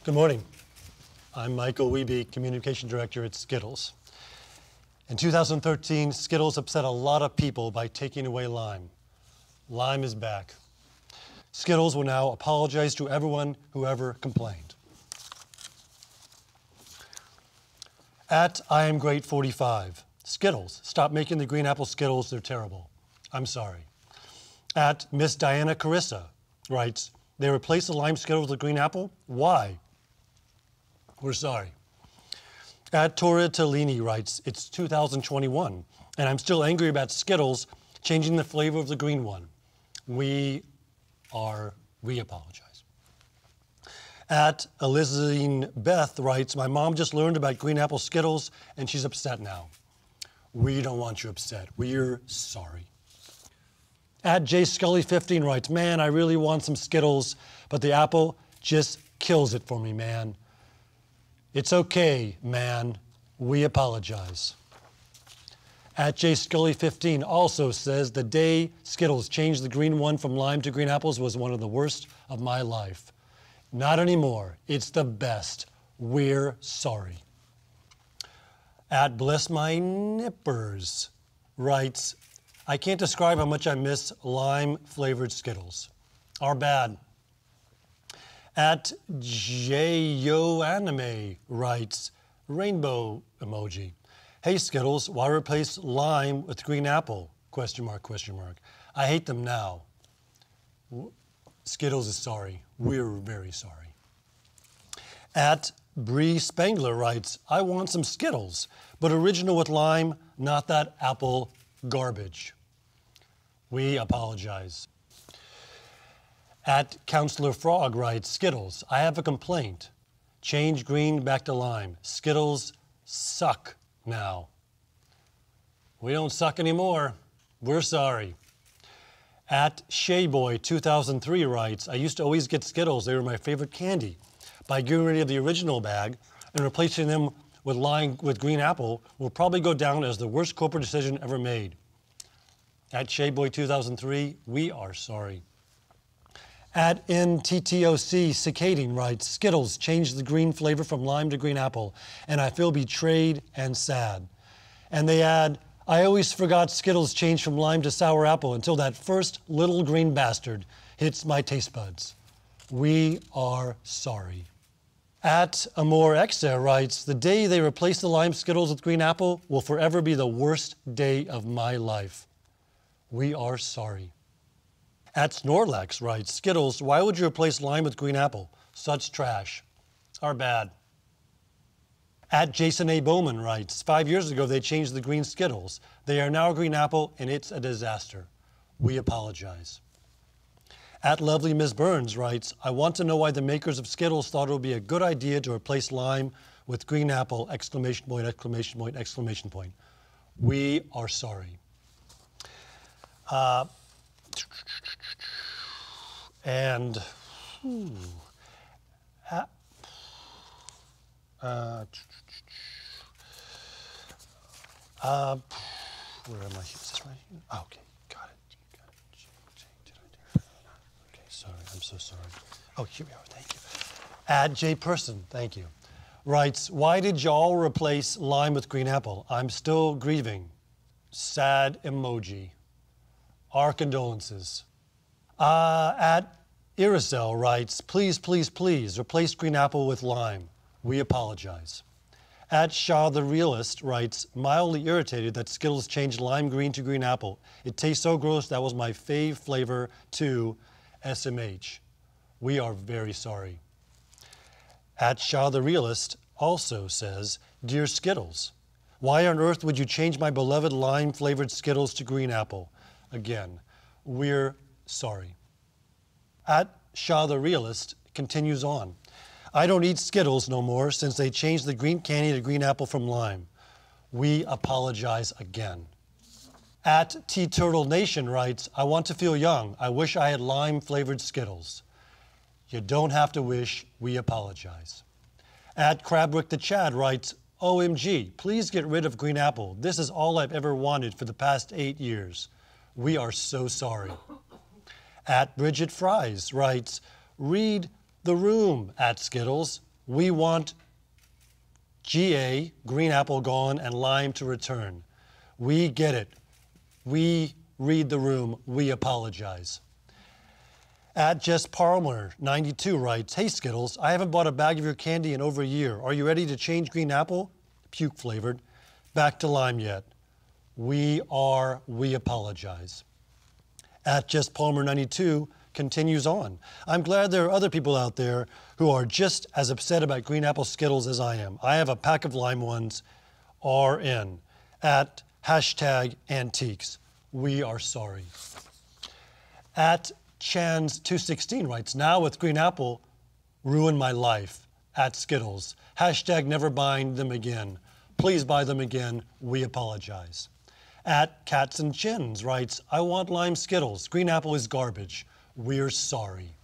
Good morning. I'm Michael Wiebe, Communication Director at Skittles. In 2013, Skittles upset a lot of people by taking away lime. Lime is back. Skittles will now apologize to everyone who ever complained. At I Am Great 45, Skittles, stop making the green apple Skittles, they're terrible. I'm sorry. At Miss Diana Carissa writes, they replaced the lime Skittles with green apple? Why? We're sorry. At Tora Tellini writes, it's 2021, and I'm still angry about Skittles changing the flavor of the green one. We apologize. At Elizabeth Beth writes, my mom just learned about green apple Skittles, and she's upset now. We don't want you upset. We're sorry. At J Scully 15 writes, man, I really want some Skittles, but the apple just kills it for me, man. It's okay, man. We apologize. At J Scully 15 also says, the day Skittles changed the green one from lime to green apples was one of the worst of my life. Not anymore. It's the best. We're sorry. At Bless My Nippers writes, I can't describe how much I miss lime-flavored Skittles. Our bad. At JyoAnime writes, rainbow emoji. Hey Skittles, why replace lime with green apple? Question mark, question mark. I hate them now. Skittles is sorry. We're very sorry. At Bree Spangler writes, I want some Skittles, but original with lime, not that apple garbage. We apologize. At Counselor Frog writes, Skittles, I have a complaint. Change green back to lime. Skittles suck now. We don't suck anymore. We're sorry. At Shayboy 2003 writes, I used to always get Skittles. They were my favorite candy. By getting rid of the original bag and replacing them with lime with green apple will probably go down as the worst corporate decision ever made. At Shayboy 2003, we are sorry. At NTTOC Cicading writes, Skittles changed the green flavor from lime to green apple, and I feel betrayed and sad. And they add, I always forgot Skittles changed from lime to sour apple until that first little green bastard hits my taste buds. We are sorry. At Amor Exa writes, the day they replace the lime Skittles with green apple will forever be the worst day of my life. We are sorry. At Snorlax writes, Skittles, why would you replace lime with green apple? Such trash. Our bad. At Jason A. Bowman writes, 5 years ago they changed the green Skittles. They are now green apple and it's a disaster. We apologize. At Lovely Ms. Burns writes, I want to know why the makers of Skittles thought it would be a good idea to replace lime with green apple, exclamation point, exclamation point, exclamation point. We are sorry. And where am I? Is this right? Oh, okay, got it. Okay, sorry, I'm so sorry. Oh, here we are, thank you. At J Person, thank you, writes, why did y'all replace lime with green apple? I'm still grieving. Sad emoji. Our condolences. At Iracel writes, please, please, please, replace green apple with lime. We apologize. At Shaw the Realist writes, mildly irritated that Skittles changed lime green to green apple. It tastes so gross, that was my fave flavor too, SMH. We are very sorry. At Shaw the Realist also says, dear Skittles, why on earth would you change my beloved lime-flavored Skittles to green apple? Again, we're sorry. At Shaw the Realist continues on. I don't eat Skittles no more since they changed the green candy to green apple from lime. We apologize again. At Tea Turtle Nation writes, I want to feel young. I wish I had lime-flavored Skittles. You don't have to wish. We apologize. At Crabwick the Chad writes, OMG, please get rid of green apple. This is all I've ever wanted for the past 8 years. We are so sorry. At Bridget Fries writes, read the room at Skittles. We want GA, green apple gone, and lime to return. We get it. We read the room. We apologize. At Jess Palmer, 92 writes, "Hey Skittles, I haven't bought a bag of your candy in over a year. Are you ready to change green apple, puke flavored, back to lime yet? We apologize." At Jess Palmer, 92 continues on. "I'm glad there are other people out there who are just as upset about green apple Skittles as I am. I have a pack of lime ones, RN. At hashtag antiques. We are sorry." At Chans216 writes, "Now with green apple, ruin my life. At Skittles. Hashtag never buying them again. Please buy them again. We apologize." At Cats and Chins writes, "I want lime Skittles. Green apple is garbage. We're sorry."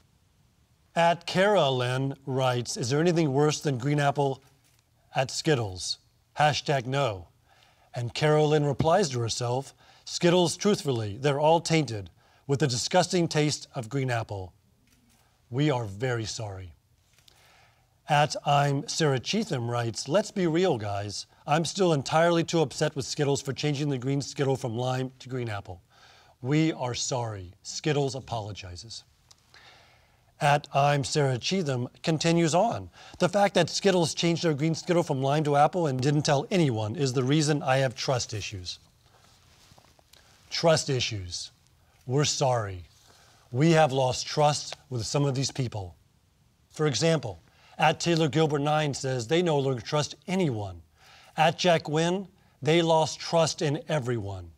At Carolyn writes, "Is there anything worse than green apple at Skittles? Hashtag no." And Carolyn replies to herself, "Skittles, truthfully, they're all tainted with the disgusting taste of green apple. We are very sorry." At I'm Sarah Cheatham writes, "Let's be real, guys. I'm still entirely too upset with Skittles for changing the green Skittle from lime to green apple. We are sorry. Skittles apologizes." At I'm Sarah Cheatham continues on. "The fact that Skittles changed their green Skittle from lime to apple and didn't tell anyone is the reason I have trust issues." Trust issues. We're sorry. We have lost trust with some of these people. For example, at Taylor Gilbert 9 says they no longer trust anyone. At Jack Wynn, they lost trust in everyone.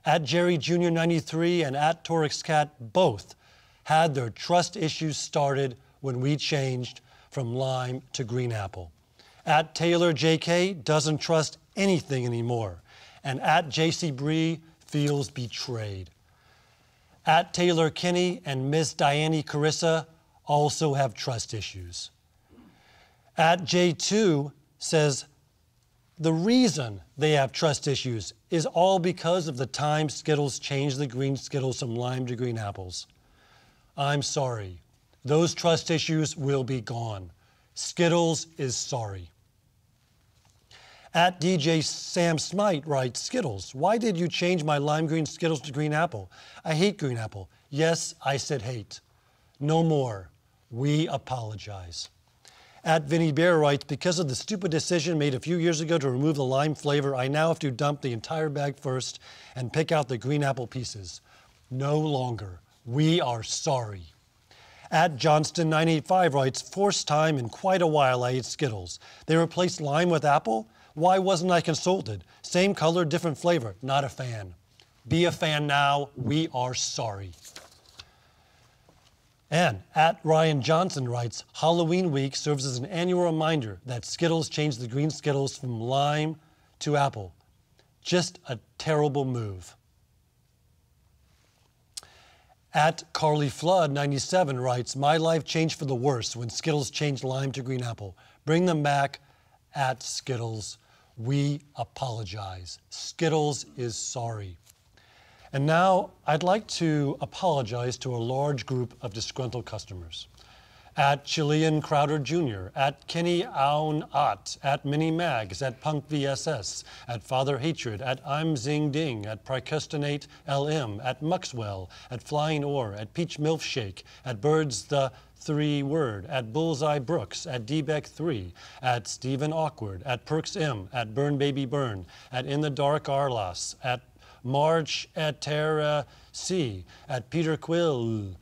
At Jerry Jr. 93 and at Torix Cat both had their trust issues started when we changed from lime to green apple. At Taylor JK doesn't trust anything anymore. And at JC Bree feels betrayed. At Taylor Kinney and Miss Diane Carissa also have trust issues. At J2 says the reason they have trust issues is all because of the time Skittles changed the green Skittles from lime to green apples. I'm sorry. Those trust issues will be gone. Skittles is sorry. At DJ Sam Smite writes, "Skittles, why did you change my lime green Skittles to green apple? I hate green apple." Yes, I said hate. No more. We apologize. At Vinnie Bear writes, "Because of the stupid decision made a few years ago to remove the lime flavor, I now have to dump the entire bag first and pick out the green apple pieces. No longer. We are sorry." At Johnston 985 writes, "First time in quite a while I ate Skittles. They replaced lime with apple? Why wasn't I consulted? Same color, different flavor. Not a fan. Be a fan now. We are sorry." And at Ryan Johnson writes, "Halloween week serves as an annual reminder that Skittles changed the green Skittles from lime to apple. Just a terrible move." At Carly Flood 97 writes, "My life changed for the worse when Skittles changed lime to green apple. Bring them back." At Skittles, we apologize. Skittles is sorry. And now I'd like to apologize to a large group of disgruntled customers. At Chilean Crowder Jr., at Kenny Aun Ott, at Mini Mags, at Punk VSS, at Father Hatred, at I'm Zing Ding, at Pricustinate LM, at Muxwell, at Flying Oar, at Peach Milkshake, at Birds the 3 Word, at Bullseye Brooks, at D-Beck 3, at Stephen Awkward, at Perks M, at Burn Baby Burn, at In the Dark Arlas, at March at Terra C, at Peter Quill,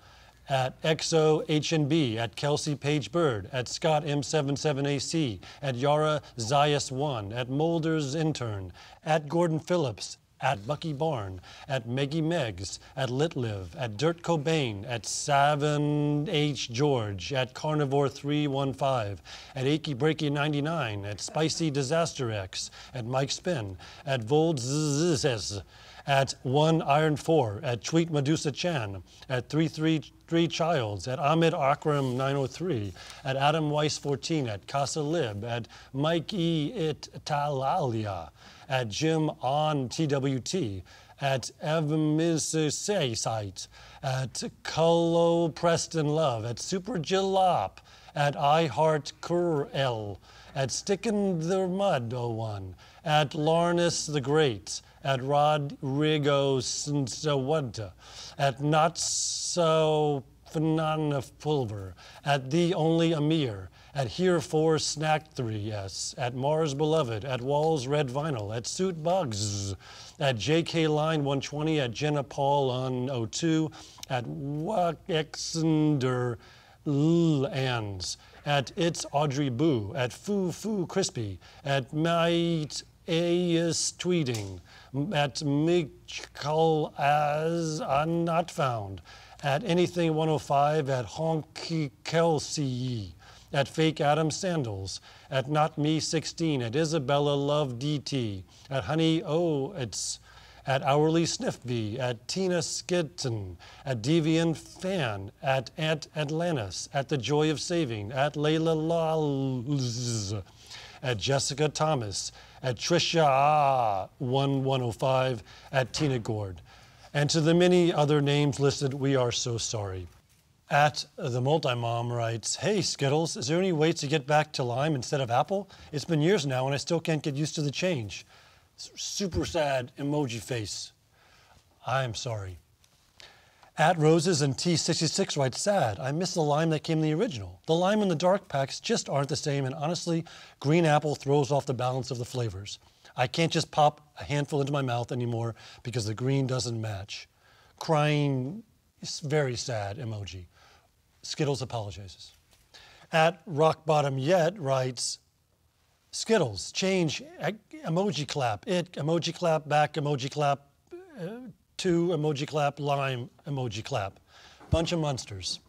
at XO H&B, at Kelsey Page Bird, at Scott M77AC, at Yara Zayas 1, at Mulder's Intern, at Gordon Phillips, at Bucky Barn, at Meggie Meggs, at Litliv, at Dirt Cobain, at Savin H. George, at Carnivore 315, at Achy Breaky 99, at Spicy Disaster X, at Mike Spin, at Voldzz, at 1 Iron 4, at Tweet Medusa Chan, at 333 Childs, at Ahmed Akram 903, at Adam Weiss 14, at Casa Lib, at Mike E. Italalia, at Jim on TWT, at Evmisay Site, at Cullo Preston Love, at Super Jalop, at I Heart Curl, at Stickin' the Mud 01, at Larness the Great, at Rodrigo Sawada, at Not So Phenomena Pulver, at The Only Amir, at Here4 Snack 3S, at Mars Beloved, at Walls Red Vinyl, at Suit Bugs, at JK Line 120, at Jenna Paul on 02, at Waxender Ans, at It's Audrey Boo, at Foo Foo Crispy, at Might Aes Tweeting, at Michael as Not Found, at Anything 105, at Honky Kelsey, at Fake Adam Sandals, at Not Me 16, at Isabella Love DT, at Honey Oh It's, at Hourly Sniffy, at Tina Skitten, at Deviant Fan, at Aunt Atlantis, at The Joy of Saving, at Layla Lals, at Jessica Thomas, at Trisha 1105, at Tina Gord. And to the many other names listed, we are so sorry. At the Multimom writes, hey Skittles, is there any way to get back to lime instead of apple? It's been years now and I still can't get used to the change. Super sad emoji face. I'm sorry. At Roses and T66 writes, sad, I miss the lime that came in the original. The lime in the dark packs just aren't the same, and honestly, green apple throws off the balance of the flavors. I can't just pop a handful into my mouth anymore because the green doesn't match. Crying, very sad emoji. Skittles apologizes. At Rock Bottom Yet writes, Skittles, change, emoji clap, it, emoji clap, back, emoji clap, to, emoji clap, lime, emoji clap. Bunch of monsters.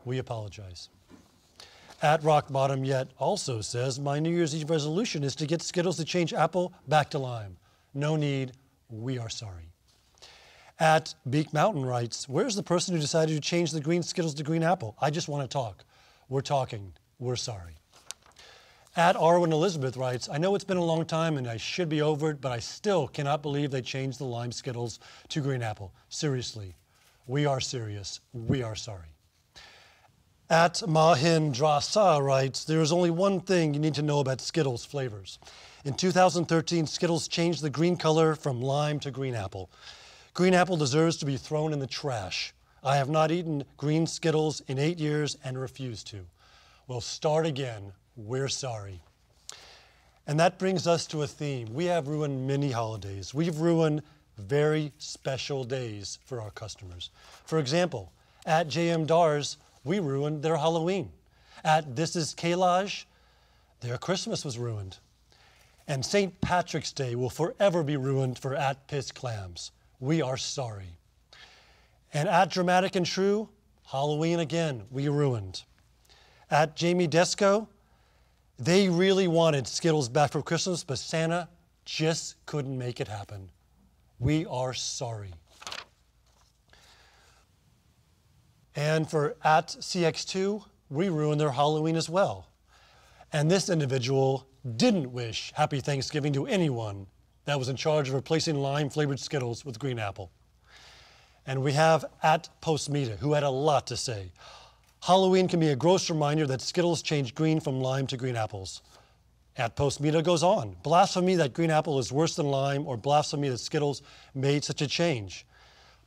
We apologize. At Rock Bottom Yet also says, my New Year's Eve resolution is to get Skittles to change apple back to lime. No need, we are sorry. At Beak Mountain writes, where's the person who decided to change the green Skittles to green apple? I just want to talk. We're talking, we're sorry. At Arwen Elizabeth writes, I know it's been a long time and I should be over it, but I still cannot believe they changed the lime Skittles to green apple. Seriously, we are serious, we are sorry. At Mahindrasa writes, there is only one thing you need to know about Skittles flavors. In 2013, Skittles changed the green color from lime to green apple. Green apple deserves to be thrown in the trash. I have not eaten green Skittles in 8 years and refuse to. We'll start again. We're sorry. And that brings us to a theme. We have ruined many holidays. We've ruined very special days for our customers. For example, at JM Dars, we ruined their Halloween. At This Is Kailaj, their Christmas was ruined. And St. Patrick's Day will forever be ruined for At Piss Clams. We are sorry. And at Dramatic and True, Halloween again, we ruined. At Jamie Desco, they really wanted Skittles back for Christmas, but Santa just couldn't make it happen. We are sorry. And for at CX2, we ruined their Halloween as well. And this individual didn't wish Happy Thanksgiving to anyone that was in charge of replacing lime-flavored Skittles with green apple. And we have at Postmeta, who had a lot to say. Halloween can be a gross reminder that Skittles changed green from lime to green apples. At Postmeta goes on, blasphemy that green apple is worse than lime, or blasphemy that Skittles made such a change.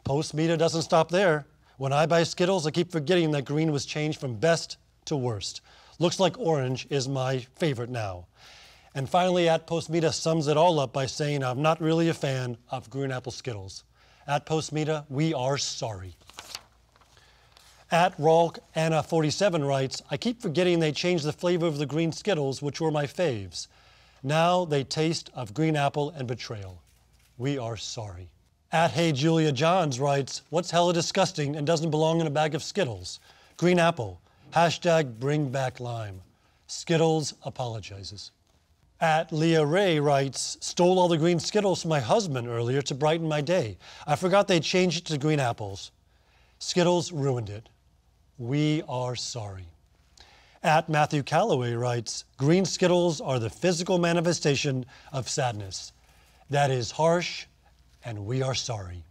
Postmeta doesn't stop there. When I buy Skittles, I keep forgetting that green was changed from best to worst. Looks like orange is my favorite now. And finally, at Postmeta sums it all up by saying, I'm not really a fan of green apple Skittles. At Postmeta, we are sorry. At Rolk Anna 47 writes, I keep forgetting they changed the flavor of the green Skittles, which were my faves. Now they taste of green apple and betrayal. We are sorry. At Hey Julia Johns writes, what's hella disgusting and doesn't belong in a bag of Skittles? Green apple. Hashtag bring back lime. Skittles apologizes. At Leah Ray writes, stole all the green Skittles from my husband earlier to brighten my day. I forgot they changed it to green apples. Skittles ruined it. We are sorry. At Matthew Calloway writes, green Skittles are the physical manifestation of sadness. That is harsh, and we are sorry.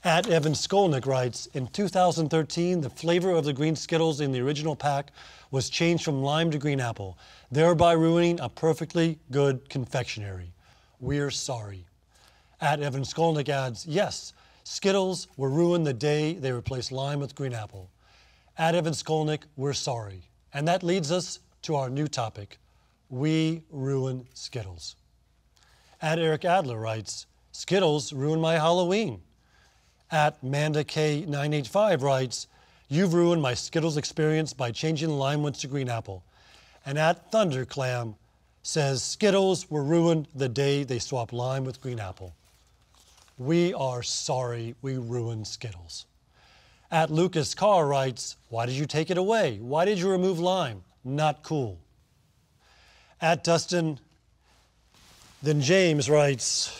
At Evan Skolnick writes, in 2013, the flavor of the green Skittles in the original pack was changed from lime to green apple, thereby ruining a perfectly good confectionery. We're sorry. At Evan Skolnick adds, yes, Skittles were ruined the day they replaced lime with green apple. At Evan Skolnick, we're sorry. And that leads us to our new topic. We ruin Skittles. At Eric Adler writes, Skittles ruined my Halloween. At Manda K985 writes, you've ruined my Skittles experience by changing the lime ones to green apple. And at Thunderclam says, Skittles were ruined the day they swapped lime with green apple. We are sorry we ruined Skittles. At Lucas Carr writes, why did you take it away? Why did you remove lime? Not cool. At Dustin, then James writes,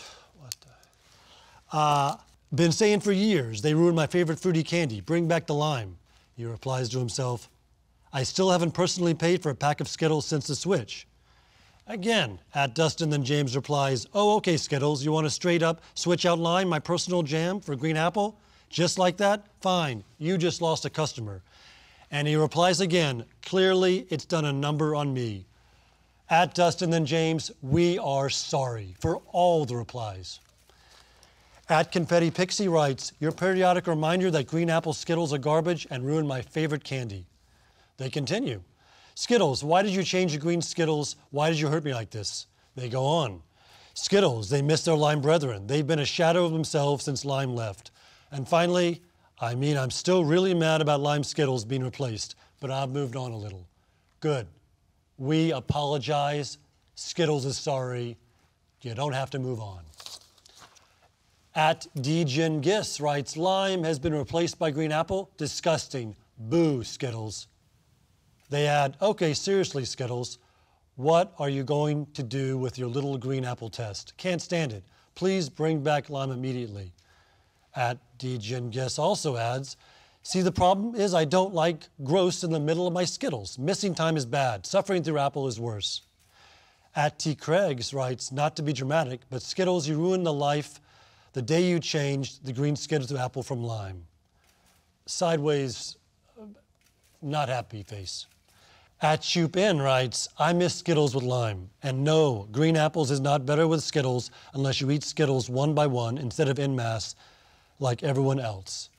been saying for years, they ruined my favorite fruity candy. Bring back the lime. He replies to himself, I still haven't personally paid for a pack of Skittles since the switch. Again, at Dustin, then James replies, oh, okay, Skittles, you want to straight up switch out lime, my personal jam, for green apple? Just like that? Fine, you just lost a customer. And he replies again, clearly it's done a number on me. At Dustin, then James, we are sorry for all the replies. At Confetti Pixie writes, your periodic reminder that green apple Skittles are garbage and ruined my favorite candy. They continue. Skittles, why did you change the green Skittles? Why did you hurt me like this? They go on. Skittles, they miss their lime brethren. They've been a shadow of themselves since lime left. And finally, I'm still really mad about lime Skittles being replaced, but I've moved on a little. Good. We apologize. Skittles is sorry. You don't have to move on. At Djin Gis writes, lime has been replaced by green apple. Disgusting. Boo, Skittles. They add, okay, seriously, Skittles, what are you going to do with your little green apple test? Can't stand it. Please bring back lime immediately. At Djin Gis also adds, see, the problem is I don't like gross in the middle of my Skittles. Missing time is bad. Suffering through apple is worse. At T. Craigs writes, not to be dramatic, but Skittles, you ruined the life the day you changed the green Skittles to apple from lime. Sideways, not happy face. At Shoop In writes, I miss Skittles with lime. And no, green apples is not better with Skittles unless you eat Skittles one by one instead of en masse like everyone else.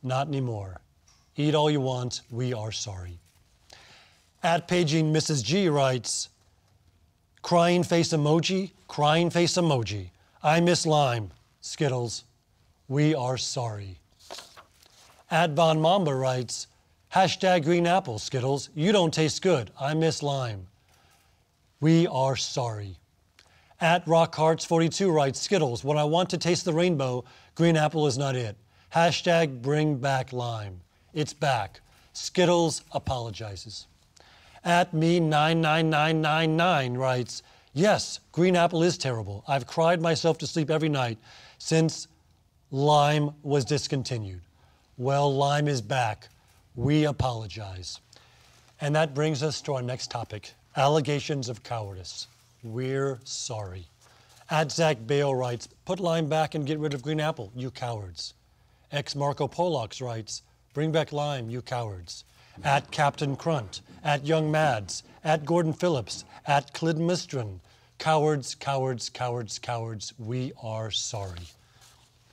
Not anymore. Eat all you want. We are sorry. At Paging Mrs. G writes, crying face emoji, crying face emoji. I miss lime. Skittles, we are sorry. At Von Mamba writes, hashtag green apple, Skittles, you don't taste good. I miss lime. We are sorry. At RockHearts42 writes, Skittles, when I want to taste the rainbow, green apple is not it. Hashtag bring back lime. It's back. Skittles apologizes. At me99999 writes, yes, green apple is terrible. I've cried myself to sleep every night since lime was discontinued. Well, lime is back. We apologize. And that brings us to our next topic, allegations of cowardice. We're sorry. At Zach Bale writes, put lime back and get rid of green apple, you cowards. Ex Marco Polox writes, bring back lime, you cowards. At Captain Crunt, at Young Mads, at Gordon Phillips, at Clid Mistron, cowards, cowards, cowards, cowards, we are sorry.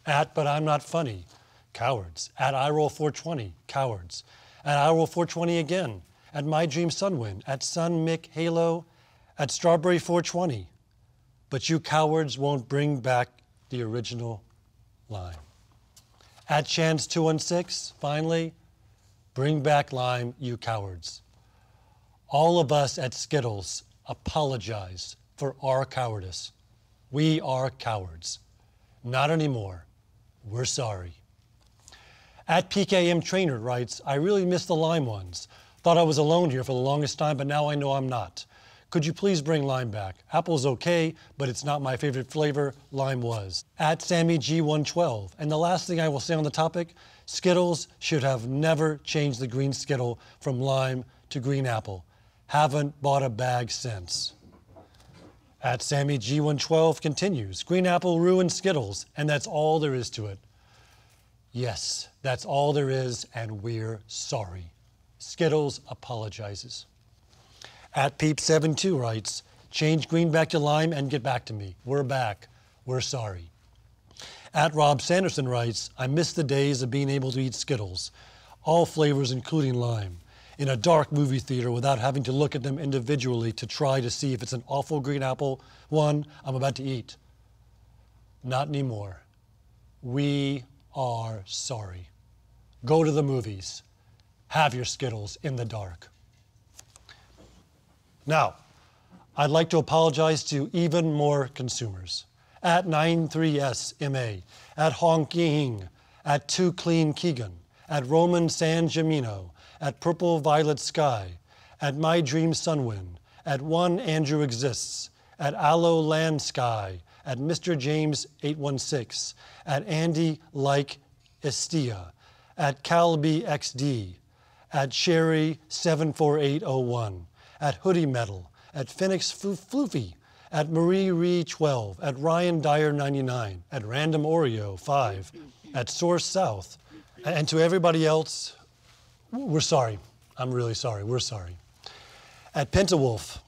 At But I'm Not Funny, cowards. At iRoll420, cowards. At iRoll420 again. At My Dream Sunwin. At Sun Mick Halo. At Strawberry 420. But you cowards won't bring back the original lime. At Chance216, finally, bring back lime, you cowards. All of us at Skittles apologize for our cowardice. We are cowards. Not anymore. We're sorry. At PKM Trainer writes, I really miss the lime ones. Thought I was alone here for the longest time, but now I know I'm not. Could you please bring lime back? Apple's okay, but it's not my favorite flavor. Lime was. At SammyG112. And the last thing I will say on the topic, Skittles should have never changed the green Skittle from lime to green apple. Haven't bought a bag since. At SammyG112 continues, green apple ruined Skittles, and that's all there is to it. Yes, that's all there is, and we're sorry. Skittles apologizes. At Peep72 writes, change green back to lime and get back to me. We're back. We're sorry. At Rob Sanderson writes, I miss the days of being able to eat Skittles, all flavors including lime, in a dark movie theater without having to look at them individually to try to see if it's an awful green apple one I'm about to eat. Not anymore. We are sorry. Go to the movies. Have your Skittles in the dark. Now, I'd like to apologize to even more consumers. At 93SMA, at Honking, at 2 Clean Keegan, at Roman San Gemino, at Purple Violet Sky, at My Dream Sunwind, at 1 Andrew Exists, at Aloe Land Sky, at Mr. James 816, at Andy Like Estia, at Calby XD, at Sherry 74801, at Hoodie Metal, at Phoenix Floofy, at Marie Ree 12, at Ryan Dyer 99, at Random Oreo 5, at Source South, and to everybody else, we're sorry. I'm really sorry. We're sorry. At Pentawolf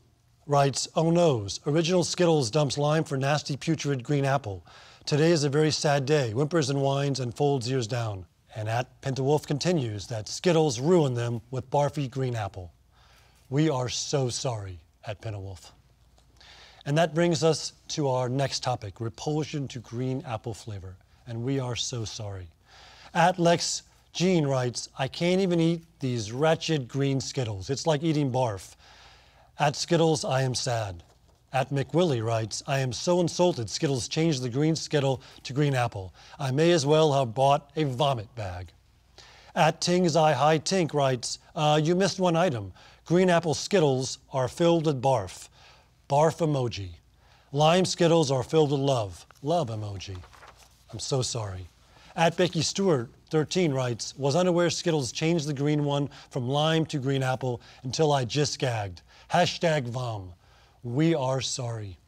writes, oh noes, original Skittles dumps lime for nasty putrid green apple. Today is a very sad day, whimpers and whines and folds ears down. And at Pentawolf continues that Skittles ruin them with barfy green apple. We are so sorry at Pentawolf. And that brings us to our next topic, repulsion to green apple flavor. And we are so sorry. At Lex Jean writes, I can't even eat these wretched green Skittles. It's like eating barf. At Skittles, I am sad. At McWillie writes, I am so insulted Skittles changed the green Skittle to green apple. I may as well have bought a vomit bag. At Ting's Eye High Tink writes, you missed one item. Green apple Skittles are filled with barf. Barf emoji. Lime Skittles are filled with love. Love emoji. I'm so sorry. At Becky Stewart 13 writes, was unaware Skittles changed the green one from lime to green apple until I just gagged. Hashtag vom. We are sorry.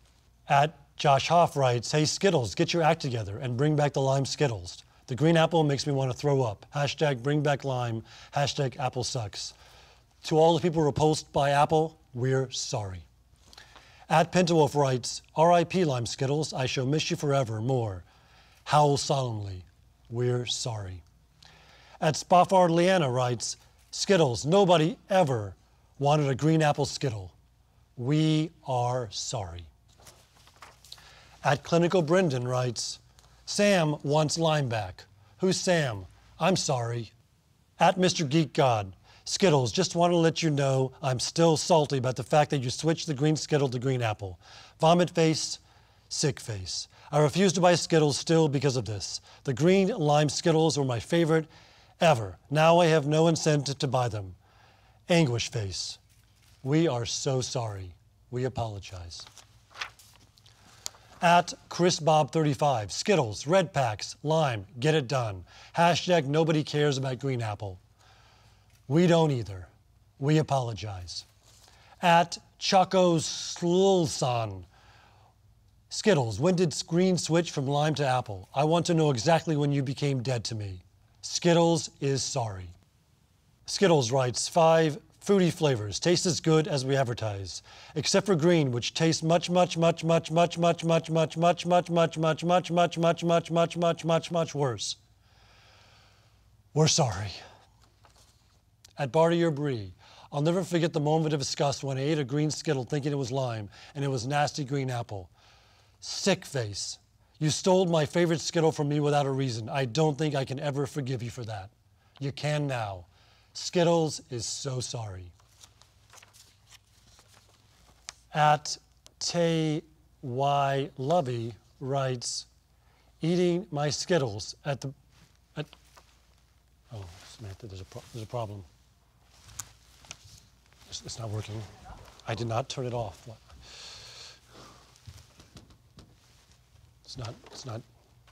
At Josh Hoff writes, hey Skittles, get your act together and bring back the lime Skittles. The green apple makes me want to throw up. Hashtag bring back lime. Hashtag apple sucks. To all the people repulsed by apple, we're sorry. At Pentawolf writes, R.I.P. lime Skittles, I shall miss you forever more. Howl solemnly. We're sorry. At Spofford Leanna writes, Skittles, nobody ever wanted a green apple Skittle. We are sorry. At Clinical Brendan writes, Sam wants lime back. Who's Sam? I'm sorry. At Mr. Geek God, Skittles, just want to let you know I'm still salty about the fact that you switched the green Skittle to green apple. Vomit face, sick face. I refuse to buy Skittles still because of this. The green lime Skittles were my favorite ever. Now I have no incentive to buy them. Anguish face. We are so sorry. We apologize. At ChrisBob35, Skittles, red packs, lime, get it done. Hashtag nobody cares about green apple. We don't either. We apologize. At Choco Slulson, Skittles, when did green switch from lime to apple? I want to know exactly when you became dead to me. Skittles is sorry. Skittles writes, 5 fruity flavors, taste as good as we advertise, except for green, which tastes much worse. We're sorry. At Bartier Brie, I'll never forget the moment of disgust when I ate a green Skittle thinking it was lime, and it was nasty green apple. Sick face. You stole my favorite Skittle from me without a reason. I don't think I can ever forgive you for that. You can now. Skittles is so sorry. At Tay Y Lovey writes, eating my Skittles at the... Samantha, there's a problem. It's not working. I did not turn it off. What? It's not,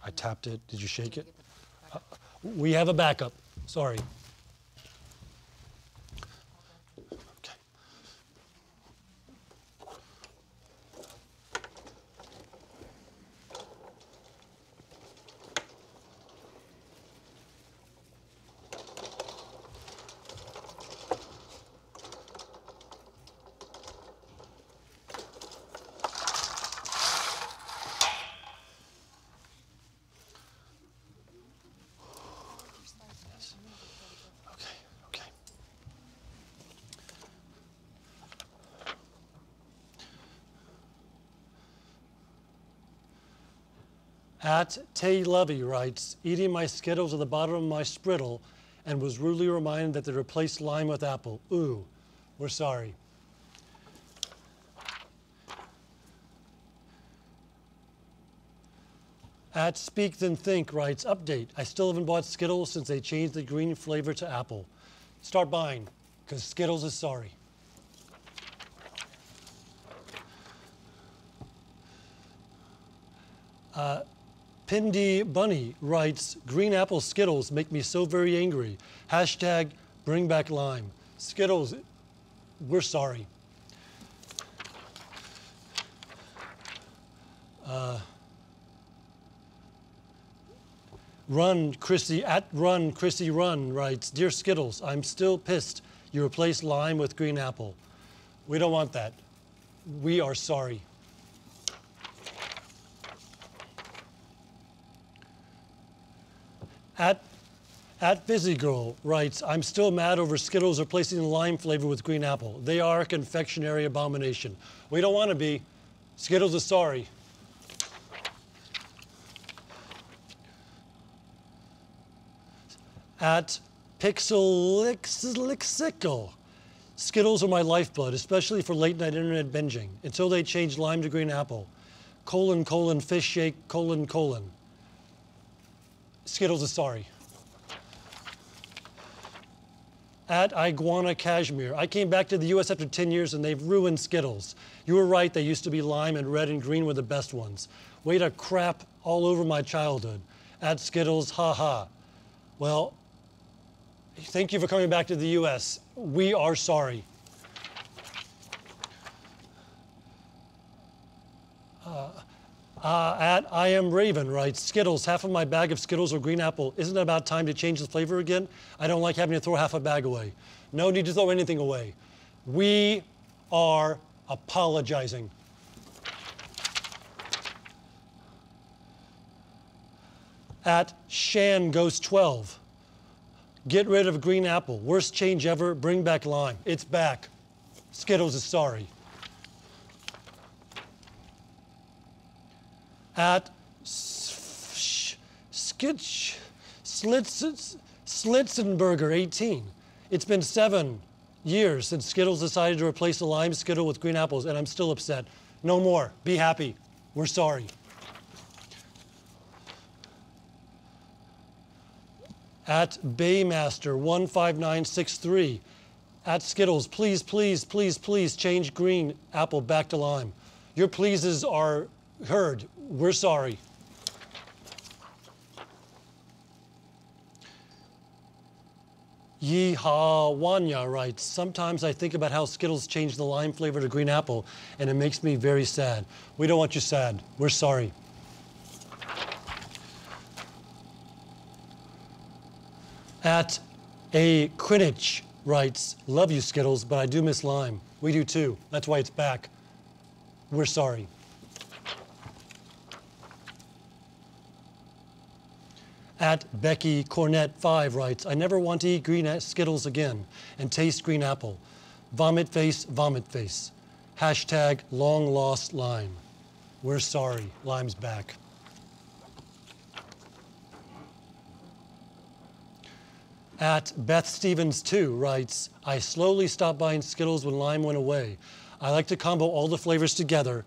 I tapped it. Did you shake it? We have a backup. Sorry. Okay. At Tay Levy writes, eating my Skittles at the bottom of my sprittle and was rudely reminded that they replaced lime with apple. Ooh, we're sorry. At Speak Then Think writes, update, I still haven't bought Skittles since they changed the green flavor to apple. Start buying, because Skittles is sorry. Pindy Bunny writes, green apple Skittles make me so very angry. Hashtag bring back lime. Skittles, we're sorry. Run Chrissy Run writes, dear Skittles, I'm still pissed you replaced lime with green apple. We don't want that. We are sorry. At Busy Girl writes, I'm still mad over Skittles replacing the lime flavor with green apple. They are a confectionery abomination. We don't want to be. Skittles is sorry. At Pixelixicle, Skittles are my lifeblood, especially for late night internet binging, until they changed lime to green apple. : fish shake, : Skittles is sorry. At Iguana Cashmere, I came back to the US after 10 years and they've ruined Skittles. You were right, they used to be lime and red and green were the best ones. Way to crap all over my childhood. At Skittles, haha. Well, thank you for coming back to the US. We are sorry. At I Am Raven writes, Skittles, half of my bag of Skittles are green apple. Isn't it about time to change the flavor again? I don't like having to throw half a bag away. No need to throw anything away. We are apologizing. At Shan Ghost 12, get rid of green apple. Worst change ever, bring back lime. It's back. Skittles is sorry. At Slitzenberger 18, it's been 7 years since Skittles decided to replace the lime Skittle with green apples, and I'm still upset. No more. Be happy. We're sorry. At Baymaster 15963, at Skittles, please, please, please, please change green apple back to lime. Your pleases are heard. We're sorry. Yeehaw Wanya writes, sometimes I think about how Skittles changed the lime flavor to green apple, and it makes me very sad. We don't want you sad. We're sorry. At A Quinich writes, love you Skittles, but I do miss lime. We do too. That's why it's back. We're sorry. At Becky Cornett 5 writes, I never want to eat green Skittles again and taste green apple. Vomit face, vomit face. Hashtag long lost lime. We're sorry, lime's back. At Beth Stevens 2 writes, I slowly stopped buying Skittles when lime went away. I like to combo all the flavors together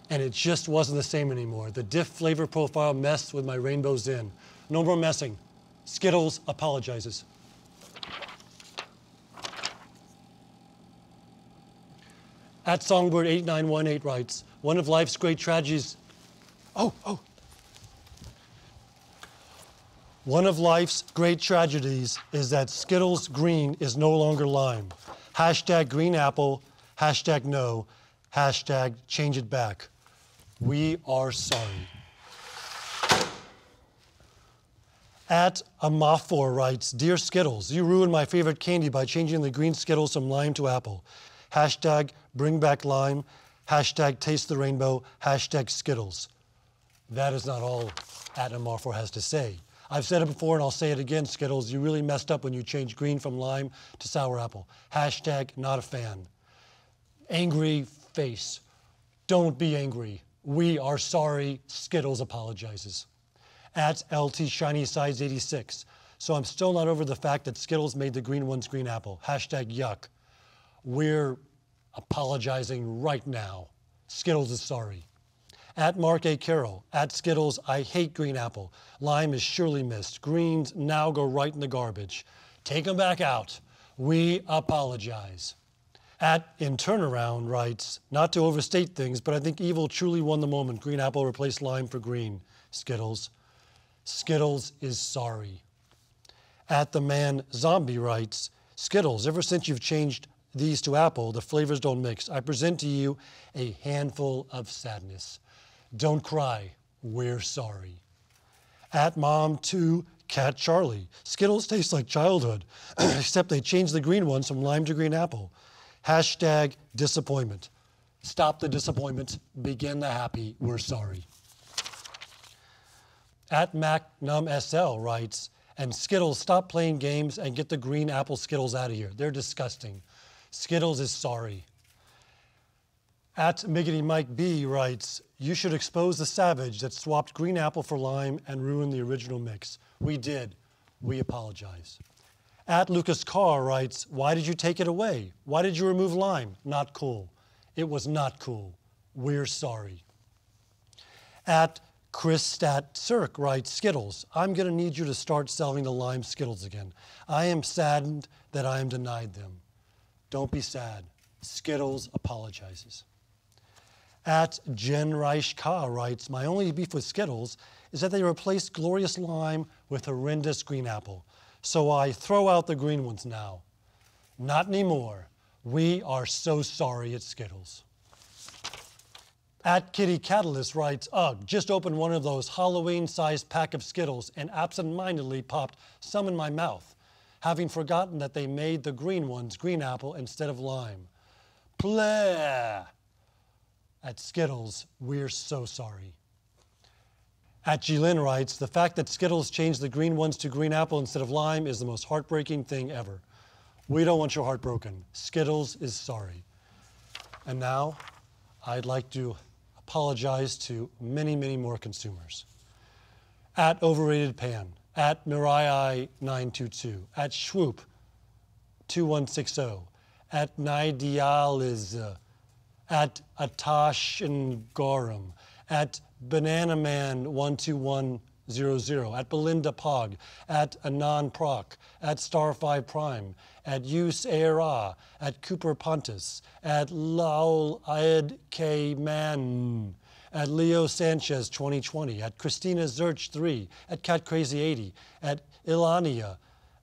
and it just wasn't the same anymore. The diff flavor profile messed with my rainbows in. No more messing. Skittles apologizes. At Songbird 8918 writes, one of life's great tragedies. One of life's great tragedies is that Skittles green is no longer lime. Hashtag green apple, hashtag no, hashtag change it back. We are sorry. At Amaphor writes, dear Skittles, you ruined my favorite candy by changing the green Skittles from lime to apple. Hashtag bring back lime, hashtag taste the rainbow, hashtag Skittles. That is not all at Amaphor has to say. I've said it before and I'll say it again, Skittles, you really messed up when you changed green from lime to sour apple. Hashtag not a fan. Angry face. Don't be angry. We are sorry. Skittles apologizes. At LT Shiny Size 86. So I'm still not over the fact that Skittles made the green ones green apple. Hashtag yuck. We're apologizing right now. Skittles is sorry. At Mark A. Carroll, at Skittles, I hate green apple. Lime is surely missed. Greens now go right in the garbage. Take them back out. We apologize. At In Turnaround writes, not to overstate things, but I think evil truly won the moment. Green apple replaced lime for green. Skittles. Skittles is sorry. At The Man Zombie writes, Skittles, ever since you've changed these to apple, the flavors don't mix. I present to you a handful of sadness. Don't cry, we're sorry. At Mom2 Cat Charlie, Skittles taste like childhood, except they changed the green ones from lime to green apple. Hashtag disappointment. Stop the disappointment, begin the happy, we're sorry. At MacNumSL writes, and Skittles, stop playing games and get the green apple Skittles out of here. They're disgusting. Skittles is sorry. At Miggity Mike B writes, you should expose the savage that swapped green apple for lime and ruined the original mix. We did. We apologize. At Lucas Carr writes, why did you take it away? Why did you remove lime? Not cool. It was not cool. We're sorry. At Chris Stat Cirque writes, Skittles, I'm going to need you to start selling the lime Skittles again. I am saddened that I am denied them. Don't be sad. Skittles apologizes. At Jen Reich Ka writes, my only beef with Skittles is that they replaced glorious lime with horrendous green apple. So I throw out the green ones now. Not anymore. We are so sorry at Skittles. At Kitty Catalyst writes, ugh, just opened one of those Halloween-sized pack of Skittles and absentmindedly popped some in my mouth, having forgotten that they made the green ones green apple instead of lime. Bleh! At Skittles, we're so sorry. At G-Lyn writes, the fact that Skittles changed the green ones to green apple instead of lime is the most heartbreaking thing ever. We don't want your heart broken. Skittles is sorry. And now, I'd like to apologize to many, many more consumers. At Overrated Pan, at Mirai 922, at Schwoop 2160, at Nidializ, at Atash and Gorum, at Banana Man 12100, at Belinda Pog, at Anon Proc, at Star5 Prime, at Yus Era, at Cooper Pontus, at Laul Ayed K. Man, at Leo Sanchez 2020, at Christina Zerch 3, at Cat Crazy 80, at Ilania,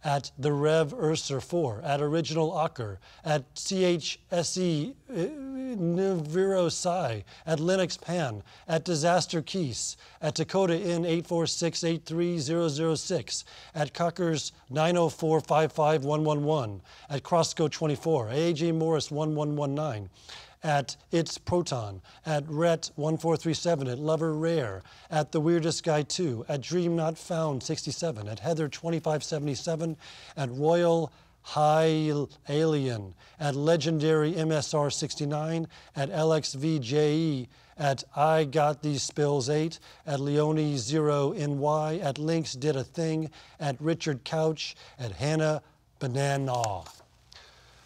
at the Rev Urser 4, at Original Ocker, at CHSE Niviro Sai, at Linux Pan, at Disaster Keys, at Dakota Inn 846830006, at Cockers 9045511, at Crossco 24, AJ Morris 1119, at It's Proton, at Rhett 1437, at Lover Rare, at The Weirdest Guy 2, at Dream Not Found 67, at Heather 2577, at Royal High Alien, at Legendary MSR 69, at LXVJE, at I Got These Spills 8, at Leone 0NY, at Lynx Did a Thing, at Richard Couch, at Hannah Banana.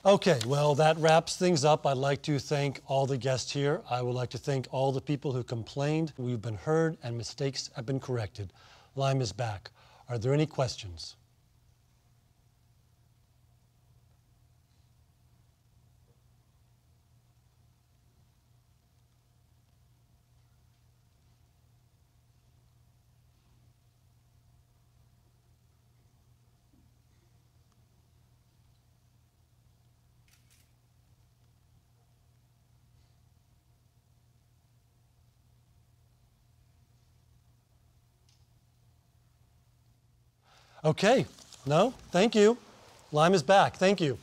Okay, well, that wraps things up. I'd like to thank all the guests here. I would like to thank all the people who complained. We've been heard and mistakes have been corrected. Lime is back. Are there any questions? Okay, no, thank you. Lime is back, thank you.